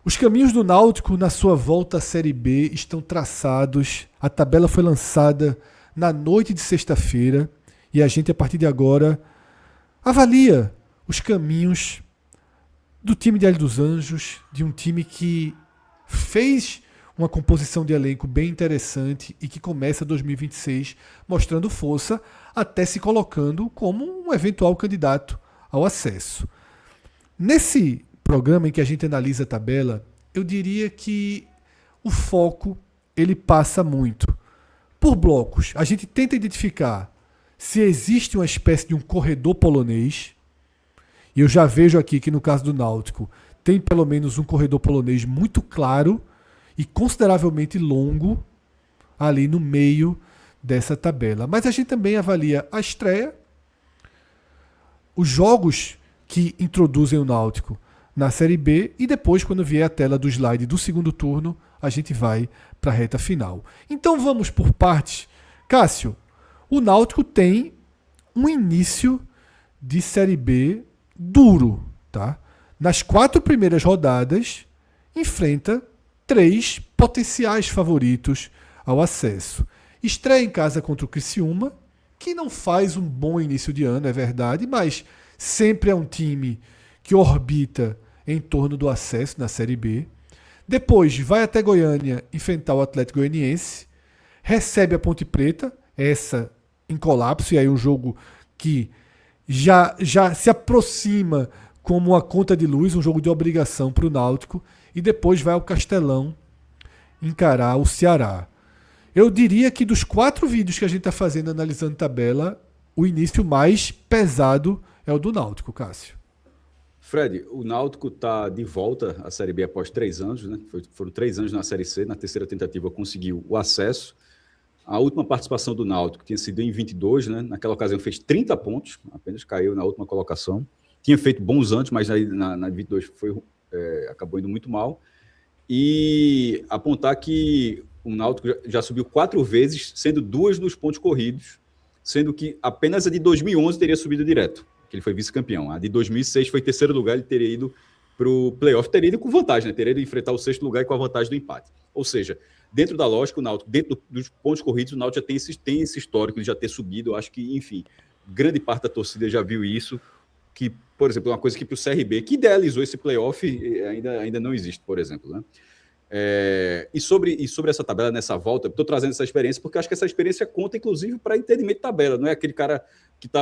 Os caminhos do Náutico na sua volta à Série B estão traçados. A tabela foi lançada na noite de sexta-feira e a gente, a partir de agora, avalia os caminhos do time de Hélio dos Anjos, de um time que fez uma composição de elenco bem interessante e que começa 2026 mostrando força, até se colocando como um eventual candidato ao acesso. Nesse programa em que a gente analisa a tabela, eu diria que o foco ele passa muito por blocos. A gente tenta identificar se existe uma espécie de um corredor polonês. E eu já vejo aqui que no caso do Náutico tem pelo menos um corredor polonês muito claro e consideravelmente longo ali no meio dessa tabela. Mas a gente também avalia a estreia, os jogos que introduzem o Náutico na Série B e depois, quando vier a tela do slide do segundo turno, a gente vai para a reta final. Então vamos por partes. Cássio, o Náutico tem um início de Série B duro, tá? Nas 4 primeiras rodadas, enfrenta 3 potenciais favoritos ao acesso. Estreia em casa contra o Criciúma, que não faz um bom início de ano, é verdade, mas sempre é um time que orbita em torno do acesso na Série B. Depois vai até Goiânia enfrentar o Atlético Goianiense, recebe a Ponte Preta, essa em colapso, e aí um jogo que já se aproxima como uma conta de luz, um jogo de obrigação para o Náutico, e depois vai ao Castelão encarar o Ceará. Eu diria que dos 4 vídeos que a gente está fazendo analisando tabela, o início mais pesado é o do Náutico, Cássio. Fred, o Náutico está de volta à Série B após 3 anos, né? Foram 3 anos na Série C, na terceira tentativa conseguiu o acesso. A última participação do Náutico tinha sido em 22, né? Naquela ocasião fez 30 pontos, apenas caiu na última colocação. Tinha feito bons antes, mas na 22 acabou indo muito mal. E apontar que o Náutico já subiu 4 vezes, sendo 2 nos pontos corridos, sendo que apenas a de 2011 teria subido direto, que ele foi vice-campeão. A de 2006 foi terceiro lugar, ele teria ido para o playoff, teria ido com vantagem, né? Teria ido enfrentar o 6º lugar e com a vantagem do empate. Ou seja, dentro da lógica, o Náutico, dentro dos pontos corridos, o Náutico já tem esse histórico de já ter subido. Eu acho que, enfim, grande parte da torcida já viu isso, que, por exemplo, uma coisa que para o CRB, que idealizou esse playoff, ainda não existe, por exemplo, né? E sobre essa tabela nessa volta, estou trazendo essa experiência porque acho que essa experiência conta, inclusive, para entendimento de tabela. Não é aquele cara que está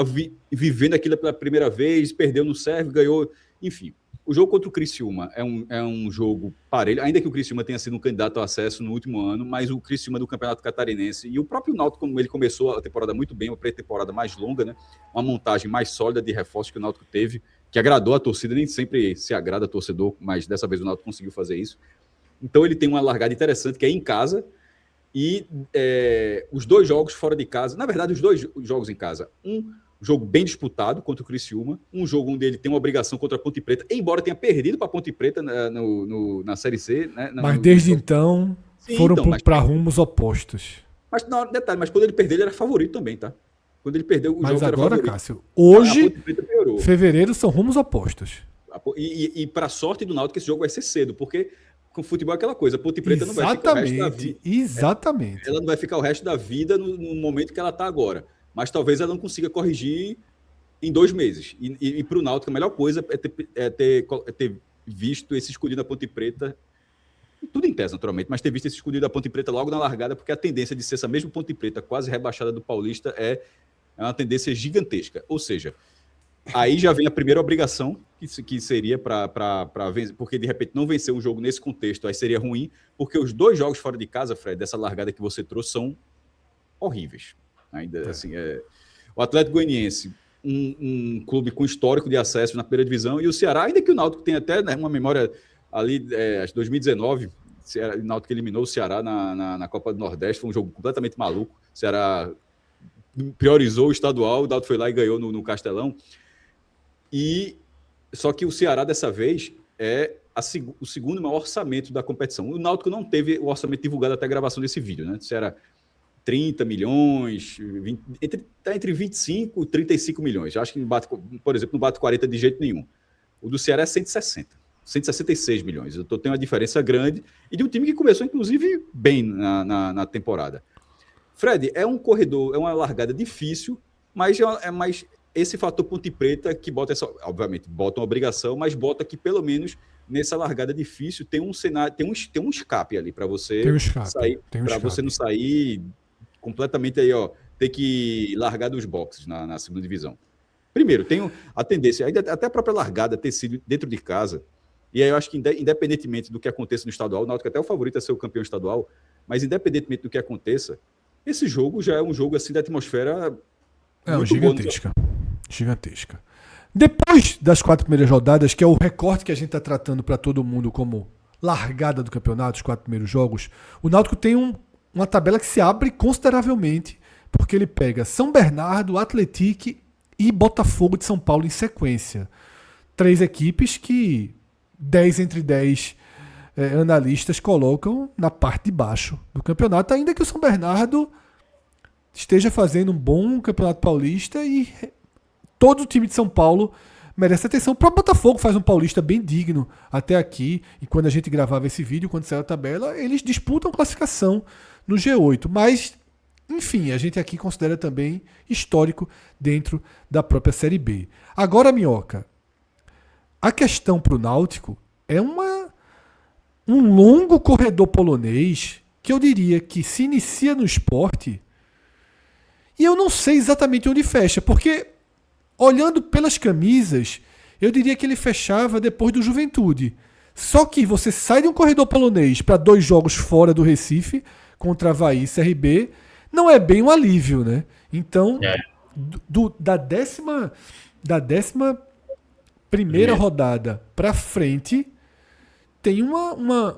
vivendo aquilo pela primeira vez, perdeu no serve, ganhou, enfim. O jogo contra o Criciúma é um jogo parelho, ainda que o Criciúma tenha sido um candidato ao acesso no último ano, mas o Criciúma do Campeonato Catarinense e o próprio Náutico, como ele começou a temporada muito bem, uma pré-temporada mais longa, né? Uma montagem mais sólida de reforços que o Náutico teve, que agradou a torcida, nem sempre se agrada a torcedor, mas dessa vez o Náutico conseguiu fazer isso. Então ele tem uma largada interessante, que é em casa, e os 2 jogos fora de casa, na verdade os 2 jogos em casa, um jogo bem disputado contra o Criciúma, um jogo onde ele tem uma obrigação contra a Ponte Preta, embora tenha perdido para a Ponte Preta na Série C. Né, mas desde então foram para rumos opostos. Mas, detalhe, mas quando ele perdeu, ele era favorito também, tá? Quando ele perdeu, mas jogo agora, era favorito. Cássio, hoje, fevereiro, são rumos opostos. E para sorte do Náutico, esse jogo vai ser cedo, porque com futebol é aquela coisa, a Ponte Preta não vai ficar o resto da vida. Exatamente. Ela não vai ficar o resto da vida no momento que ela está agora. Mas talvez ela não consiga corrigir em 2 meses. E para o Náutico, a melhor coisa é ter visto esse escolhido da Ponte Preta, tudo em tese, naturalmente, mas ter visto esse escolhido da Ponte Preta logo na largada, porque a tendência de ser essa mesma Ponte Preta quase rebaixada do Paulista é uma tendência gigantesca. Ou seja, aí já vem a primeira obrigação, que seria para vencer, porque de repente não vencer um jogo nesse contexto, aí seria ruim, porque os 2 jogos fora de casa, Fred, dessa largada que você trouxe, são horríveis. Ainda assim, o Atlético Goianiense, um clube com histórico de acesso na primeira divisão, e o Ceará, ainda que o Náutico tenha até, né, uma memória ali, acho que 2019, o Náutico eliminou o Ceará na Copa do Nordeste, foi um jogo completamente maluco. O Ceará priorizou o estadual, o Náutico foi lá e ganhou no Castelão. Só que o Ceará, dessa vez, é o segundo maior orçamento da competição. O Náutico não teve o orçamento divulgado até a gravação desse vídeo, né? O Ceará 30 milhões, entre 25 e 35 milhões. Eu acho que, por exemplo, não bate 40 de jeito nenhum. O do Ceará é 160. 166 milhões. Então tem uma diferença grande e de um time que começou, inclusive, bem na temporada. Fred, é um corredor, é uma largada difícil, mas é mais esse fator Ponte Preta que bota essa, obviamente, bota uma obrigação, mas bota que pelo menos nessa largada difícil tem um cenário, tem um escape ali para você sair, para você não sair completamente aí, ó, ter que largar dos boxes na segunda divisão. Primeiro, tem a tendência, até a própria largada ter sido dentro de casa, e aí eu acho que independentemente do que aconteça no estadual, o Náutico até é o favorito a ser o campeão estadual, mas independentemente do que aconteça, esse jogo já é um jogo assim da atmosfera muito gigantesca. Gigantesca. Depois das 4 primeiras rodadas, que é o recorte que a gente está tratando para todo mundo como largada do campeonato, os 4 primeiros jogos, o Náutico tem uma tabela que se abre consideravelmente, porque ele pega São Bernardo, Atlético e Botafogo de São Paulo em sequência. 3 equipes que 10 entre 10 analistas colocam na parte de baixo do campeonato, ainda que o São Bernardo esteja fazendo um bom campeonato paulista e todo o time de São Paulo merece atenção. O próprio Botafogo faz um paulista bem digno até aqui, e quando a gente gravava esse vídeo, quando saiu a tabela, eles disputam classificação no G8, mas enfim, a gente aqui considera também histórico dentro da própria Série B. Agora, Minhoca, a questão para o Náutico é um longo corredor polonês que eu diria que se inicia no Sport e eu não sei exatamente onde fecha, porque olhando pelas camisas, eu diria que ele fechava depois do Juventude. Só que você sai de um corredor polonês para 2 jogos fora do Recife, contra Avaí e CRB, não é bem um alívio, né? Então, da décima primeira rodada para frente, tem uma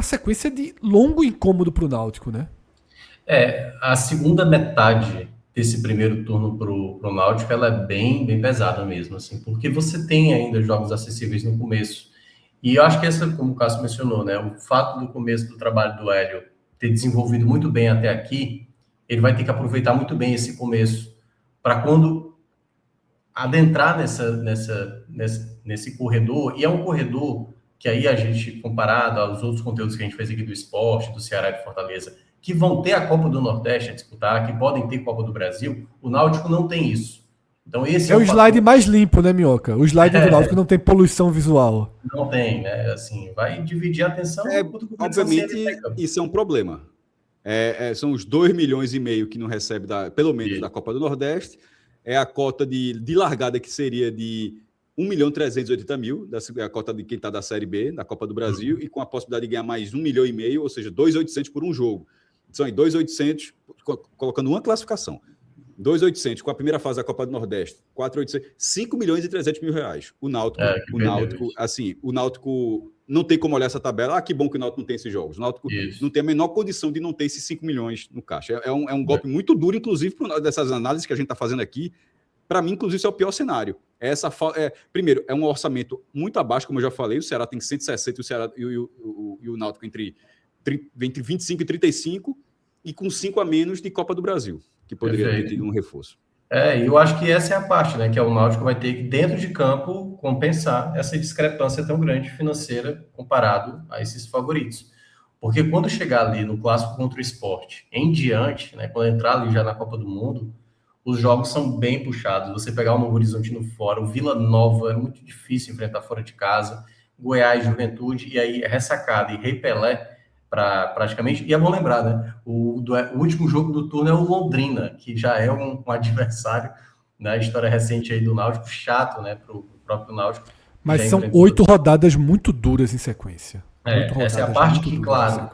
sequência de longo incômodo para o Náutico, né? A segunda metade desse primeiro turno pro Náutico, ela é bem, bem pesada mesmo, assim, porque você tem ainda jogos acessíveis no começo. E eu acho que essa, como o Cássio mencionou, né, o fato do começo do trabalho do Hélio ter desenvolvido muito bem até aqui, ele vai ter que aproveitar muito bem esse começo para quando adentrar nesse corredor, e é um corredor que aí a gente, comparado aos outros conteúdos que a gente fez aqui do esporte, do Ceará e de Fortaleza, que vão ter a Copa do Nordeste a disputar, que podem ter Copa do Brasil, o Náutico não tem isso. Então esse é o slide mais limpo, né, Minhoca? O slide do Náutico não tem poluição visual. Não tem, né? Assim, vai dividir a atenção. Obviamente, isso é um problema. São os 2,5 milhões que não recebe, pelo menos, da Copa do Nordeste. É a cota de largada que seria de 1.380.000, a cota de quem está da Série B, da Copa do Brasil, e com a possibilidade de ganhar mais 1,5 milhão, ou seja, 2.800 por um jogo. São aí 2.800, colocando uma classificação. 2.800 com a primeira fase da Copa do Nordeste, 4.800, 5.300.000 reais. O Náutico, assim, o Náutico não tem como olhar essa tabela. Que bom que o Náutico não tem esses jogos. O Náutico não tem a menor condição de não ter esses 5 milhões no caixa. É um golpe muito duro, inclusive, dessas análises que a gente está fazendo aqui. Para mim, inclusive, isso é o pior cenário. Primeiro, é um orçamento muito abaixo, como eu já falei. O Ceará tem 160 e o Náutico entre 25 e 35, e com 5 a menos de Copa do Brasil, que poderia ter tido um reforço. Eu acho que essa é a parte, né? Que o Náutico vai ter que, dentro de campo, compensar essa discrepância tão grande financeira comparado a esses favoritos. Porque quando chegar ali no clássico contra o Sport, em diante, né? Quando entrar ali já na Copa do Mundo, os jogos são bem puxados. Você pegar o Novo Horizontino fora, o Vila Nova é muito difícil enfrentar fora de casa, Goiás, Juventude, e aí Ressacada e Rei Pelé, praticamente, e é bom lembrar, né? O último jogo do turno é o Londrina, que já é um adversário na história recente aí do Náutico, chato, né, para o próprio Náutico. Mas são 8 rodadas muito duras em sequência. Essa é a parte que, claro,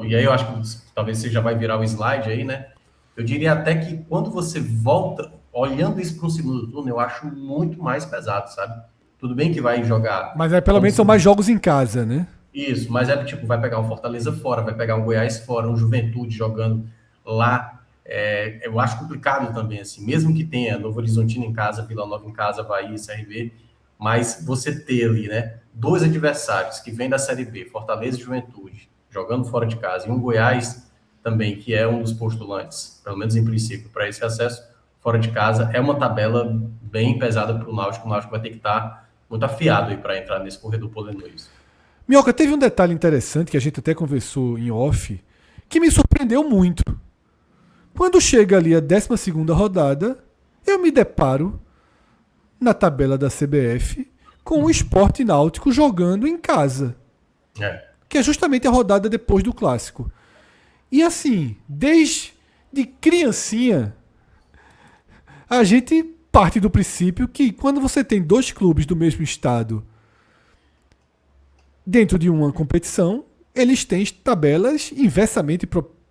e aí eu acho que talvez você já vai virar o slide aí, né? Eu diria até que quando você volta, olhando isso para um segundo turno, eu acho muito mais pesado, sabe? Tudo bem que vai jogar... Mas pelo menos são mais jogos em casa, né? Isso, mas vai pegar um Fortaleza fora, vai pegar um Goiás fora, um Juventude jogando lá. Eu acho complicado também, assim, mesmo que tenha Novo Horizontino em casa, Vila Nova em casa, Avaí, CRB, mas você ter ali, né, 2 adversários que vêm da Série B, Fortaleza e Juventude, jogando fora de casa, e um Goiás também, que é um dos postulantes, pelo menos em princípio, para esse acesso fora de casa, é uma tabela bem pesada para o Náutico vai ter que estar muito afiado aí para entrar nesse corredor polonês. Minhoca, teve um detalhe interessante que a gente até conversou em off, que me surpreendeu muito. Quando chega ali a 12ª rodada, eu me deparo na tabela da CBF com o Sport Náutico jogando em casa. Que é justamente a rodada depois do Clássico. E assim, desde criancinha, a gente parte do princípio que quando você tem 2 clubes do mesmo estado dentro de uma competição, eles têm tabelas inversamente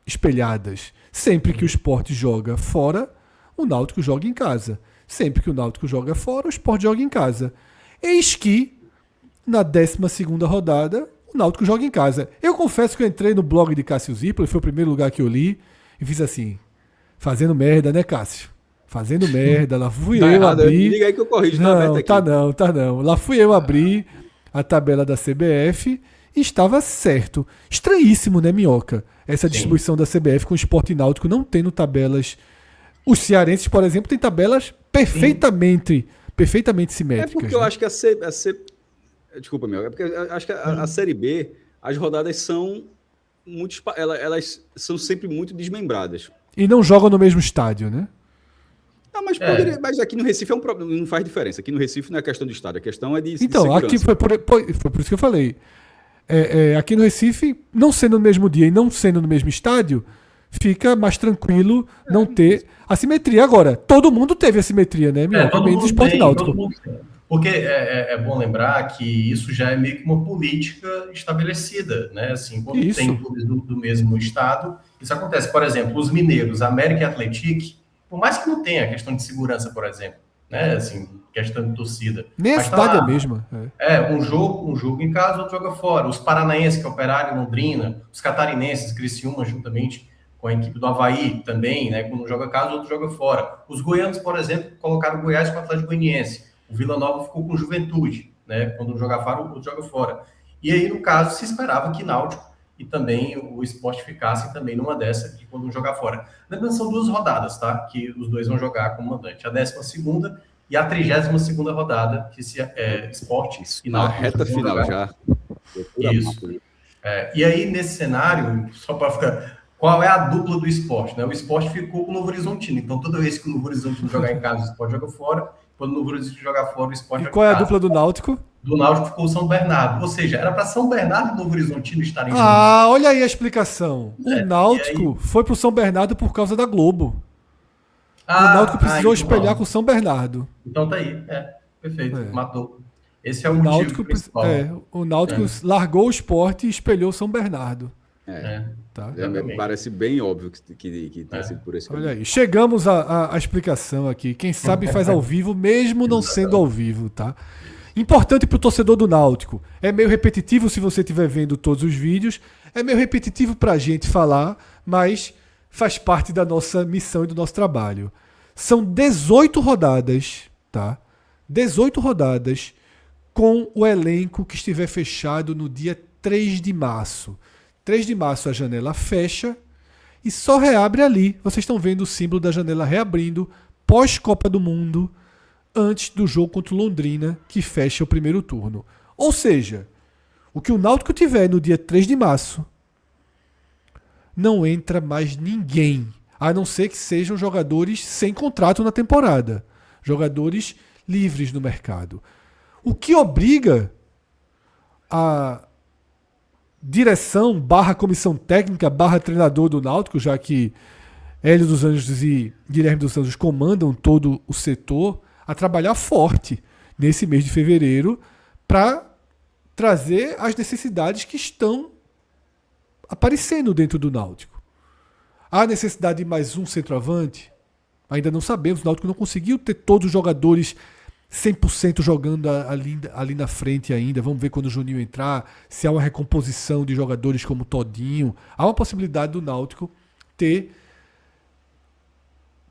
espelhadas. Sempre que o Sport joga fora, o Náutico joga em casa. Sempre que o Náutico joga fora, o Sport joga em casa. Eis que, na 12ª rodada, o Náutico joga em casa. Eu confesso que eu entrei no blog de Cássio Zirpoli, foi o primeiro lugar que eu li, e fiz assim, fazendo merda, né, Cássio? Fazendo merda, lá fui Tá eu errado, abrir... liga aí que eu corrijo, Não, tá aqui. tá não. Lá fui eu abrir a tabela da CBF e estava certo. Estranhíssimo, né, Minhoca? Essa distribuição da CBF com o Sport Náutico não tendo tabelas... Os cearenses, por exemplo, têm tabelas perfeitamente simétricas. É porque eu acho que desculpa, meu. É porque eu acho que a Série B, as rodadas são muito... Elas são sempre muito desmembradas. E não jogam no mesmo estádio, né? Não, mas aqui no Recife é um problema, não faz diferença. Aqui no Recife não é questão do estádio, a questão é de Então, segurança. aqui foi por isso que eu falei. Aqui no Recife, não sendo no mesmo dia e não sendo no mesmo estádio, fica mais tranquilo não ter assimetria. Agora, todo mundo teve assimetria, né, Minhoca? Menos o Sport Náutico. Porque é bom lembrar que isso já é meio que uma política estabelecida, né? Assim, quando tem clubes do mesmo estado, isso acontece. Por exemplo, os mineiros, América e Atlético, por mais que não tenha a questão de segurança, por exemplo, né? Assim, questão de torcida. Nem a cidade é a mesma. Um jogo em casa, outro joga fora. Os paranaenses, que é Operário, Londrina, os catarinenses, Criciúma, juntamente com a equipe do Avaí também, né? Quando um joga casa, o outro joga fora. Os goianos, por exemplo, colocaram o Goiás com o Atlético Goianiense. O Vila Nova ficou com Juventude, né? Quando um joga fora, o outro joga fora. E aí, no caso, se esperava que Náutico e também o Sport ficassem também numa dessa, de quando um jogar fora. Lembrando, são 2 rodadas, tá? Que os dois vão jogar como mandante. A 12ª e a 32ª rodada, que se Sport e Náutico. Na reta final já. Isso. E aí, nesse cenário, só para ficar... Qual é a dupla do Sport, né? O Sport ficou com o Novo Horizontino. Então, toda vez que o Novo Horizontino jogar em casa, o Sport joga fora. Quando o Novo Horizontino jogar fora, o Sport joga em casa. E qual é a dupla do Náutico? Do Náutico ficou o São Bernardo. Ou seja, era para São Bernardo e Novo Horizontino estarem juntos. Olha aí a explicação. O Náutico foi pro São Bernardo por causa da Globo. O Náutico precisou espelhar com o São Bernardo. Então tá aí. Perfeito. Matou. Esse é o motivo principal. O Náutico largou o Sport e espelhou o São Bernardo. Tá? Parece bem óbvio que tenha sido por esse caminho. Olha aí, chegamos à explicação aqui. Quem sabe faz ao vivo, mesmo não sendo ao vivo, tá? Importante para o torcedor do Náutico. É meio repetitivo se você estiver vendo todos os vídeos. É meio repetitivo para a gente falar, mas faz parte da nossa missão e do nosso trabalho. São 18 rodadas, tá? 18 rodadas com o elenco que estiver fechado no dia 3 de março. 3 de março a janela fecha e só reabre ali. Vocês estão vendo o símbolo da janela reabrindo pós-Copa do Mundo, antes do jogo contra o Londrina, que fecha o primeiro turno. Ou seja, o que o Náutico tiver no dia 3 de março, não entra mais ninguém, a não ser que sejam jogadores sem contrato na temporada, jogadores livres no mercado. O que obriga a direção / comissão técnica / treinador do Náutico, já que Hélio dos Anjos e Guilherme dos Anjos comandam todo o setor, a trabalhar forte nesse mês de fevereiro para trazer as necessidades que estão aparecendo dentro do Náutico. Há necessidade de mais um centroavante? Ainda não sabemos. O Náutico não conseguiu ter todos os jogadores 100% jogando ali na frente ainda. Vamos ver quando o Juninho entrar, se há uma recomposição de jogadores como Todinho. Há uma possibilidade do Náutico ter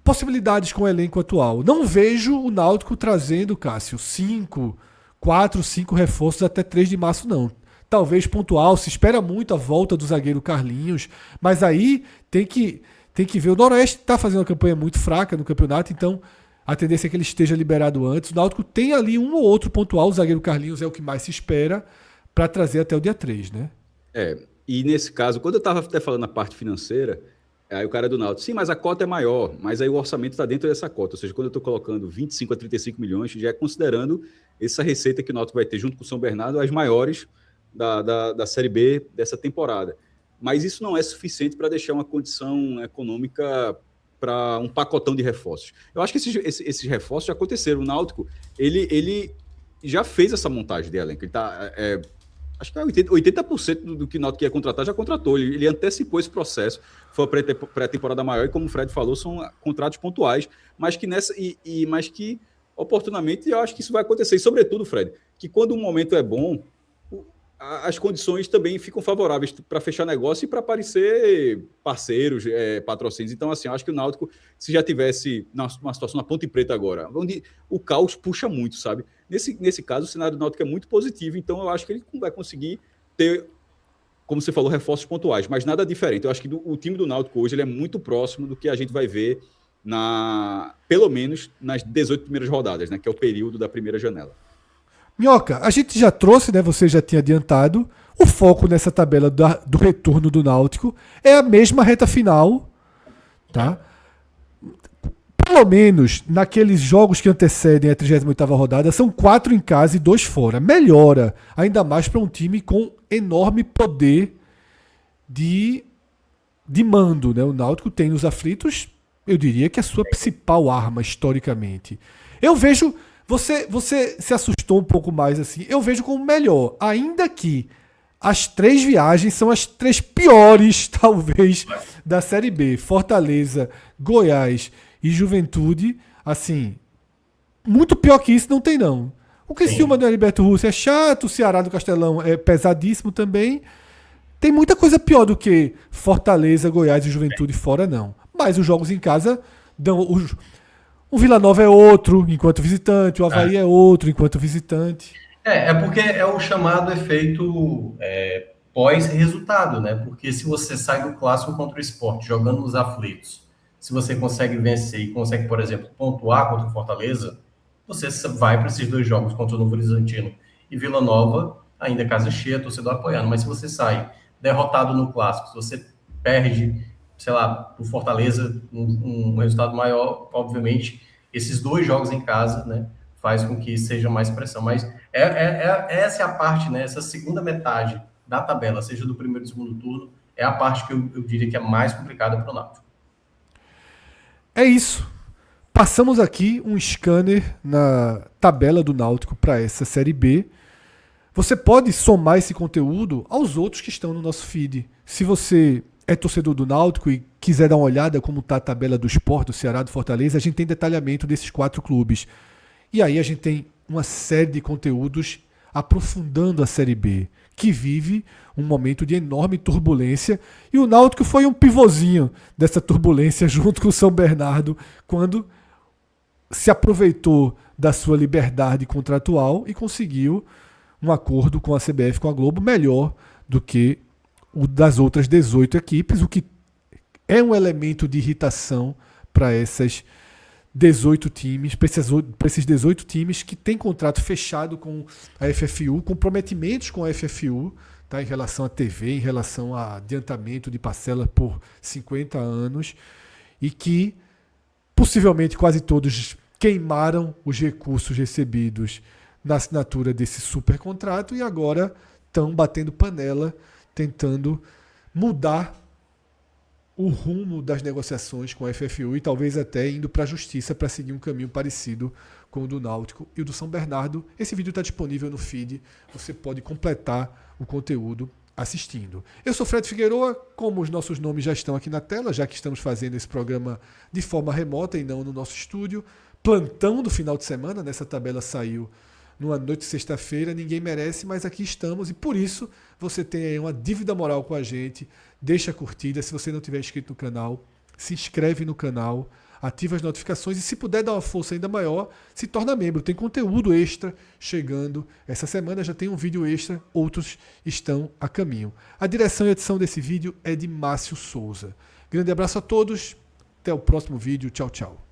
possibilidades com o elenco atual. Não vejo o Náutico trazendo, Cássio, 4, 5 reforços até 3 de março, não. Talvez pontual, se espera muito a volta do zagueiro Carlinhos, mas aí tem que ver. O Noroeste está fazendo uma campanha muito fraca no campeonato, então A tendência é que ele esteja liberado antes. O Náutico tem ali um ou outro pontual. O zagueiro Carlinhos é o que mais se espera para trazer até o dia 3, né? E nesse caso, quando eu estava até falando na parte financeira, aí o cara do Náutico, sim, mas a cota é maior, mas aí o orçamento está dentro dessa cota. Ou seja, quando eu estou colocando 25 a 35 milhões, já é considerando essa receita que o Náutico vai ter junto com o São Bernardo, as maiores da Série B dessa temporada. Mas isso não é suficiente para deixar uma condição econômica para um pacotão de reforços. Eu acho que esses reforços já aconteceram. O Náutico, ele já fez essa montagem de elenco. Ele está... acho que 80% do que o Náutico ia contratar já contratou. Ele antecipou esse processo. Foi a pré-temporada maior e, como o Fred falou, são contratos pontuais, mas que oportunamente eu acho que isso vai acontecer. E, sobretudo, Fred, que quando um momento é bom, as condições também ficam favoráveis para fechar negócio e para aparecer parceiros, patrocínios. Então, assim, eu acho que o Náutico, se já tivesse numa situação na Ponte Preta agora, onde o caos puxa muito, sabe? Nesse caso, o cenário do Náutico é muito positivo, então eu acho que ele vai conseguir ter, como você falou, reforços pontuais, mas nada diferente. Eu acho que o time do Náutico hoje ele é muito próximo do que a gente vai ver pelo menos nas 18 primeiras rodadas, né? Que é o período da primeira janela. Minhoca, a gente já trouxe, né? Você já tinha adiantado. O foco nessa tabela do retorno do Náutico é a mesma reta final, tá? Pelo menos naqueles jogos que antecedem a 38ª rodada, são 4 em casa e 2 fora. Melhora, ainda mais para um time com enorme poder de mando, né? O Náutico tem nos aflitos, eu diria que é a sua principal arma historicamente. Eu vejo... Você se assustou um pouco mais assim. Eu vejo como melhor, ainda que as 3 viagens são as 3 piores, talvez, da Série B. Fortaleza, Goiás e Juventude, assim, muito pior que isso não tem não. O Criciúma do Heriberto Russo é chato, o Ceará do Castelão é pesadíssimo também. Tem muita coisa pior do que Fortaleza, Goiás e Juventude fora, não. Mas os jogos em casa dão... O Vila Nova é outro enquanto visitante, o Avaí é outro enquanto visitante. Porque é o chamado efeito pós-resultado, né? Porque se você sai do clássico contra o Sport, jogando nos aflitos, se você consegue vencer e consegue, por exemplo, pontuar contra o Fortaleza, você vai para esses 2 jogos contra o Novo Horizontino e Vila Nova, ainda casa cheia, torcedor apoiando. Mas se você sai derrotado no clássico, se você perde, sei lá, o Fortaleza, um resultado maior, obviamente, esses 2 jogos em casa, né, faz com que seja mais pressão. Mas essa é a parte, né, essa segunda metade da tabela, seja do primeiro e segundo turno, é a parte que eu diria que é mais complicada para o Náutico. É isso. Passamos aqui um scanner na tabela do Náutico para essa Série B. Você pode somar esse conteúdo aos outros que estão no nosso feed. Se você é torcedor do Náutico e quiser dar uma olhada como está a tabela do Sport, do Ceará, do Fortaleza, a gente tem detalhamento desses 4 clubes. E aí a gente tem uma série de conteúdos aprofundando a Série B, que vive um momento de enorme turbulência. E o Náutico foi um pivôzinho dessa turbulência junto com o São Bernardo, quando se aproveitou da sua liberdade contratual e conseguiu um acordo com a CBF, com a Globo, melhor do que o das outras 18 equipes, o que é um elemento de irritação para essas 18 times, para esses 18 times que têm contrato fechado com a FFU, comprometimentos com a FFU, tá, em relação à TV, em relação a adiantamento de parcela por 50 anos, e que possivelmente quase todos queimaram os recursos recebidos na assinatura desse super contrato e agora estão batendo panela, tentando mudar o rumo das negociações com a FFU e talvez até indo para a justiça para seguir um caminho parecido com o do Náutico e o do São Bernardo. Esse vídeo está disponível no feed, você pode completar o conteúdo assistindo. Eu sou Fred Figueroa, como os nossos nomes já estão aqui na tela, já que estamos fazendo esse programa de forma remota e não no nosso estúdio. Plantão do final de semana, nessa tabela saiu numa noite de sexta-feira, ninguém merece, mas aqui estamos e por isso você tem aí uma dívida moral com a gente. Deixa a curtida, se você não tiver inscrito no canal, se inscreve no canal, ativa as notificações e se puder dar uma força ainda maior, se torna membro. Tem conteúdo extra chegando. Essa semana já tem um vídeo extra, outros estão a caminho. A direção e edição desse vídeo é de Márcio Souza. Grande abraço a todos, até o próximo vídeo, tchau, tchau.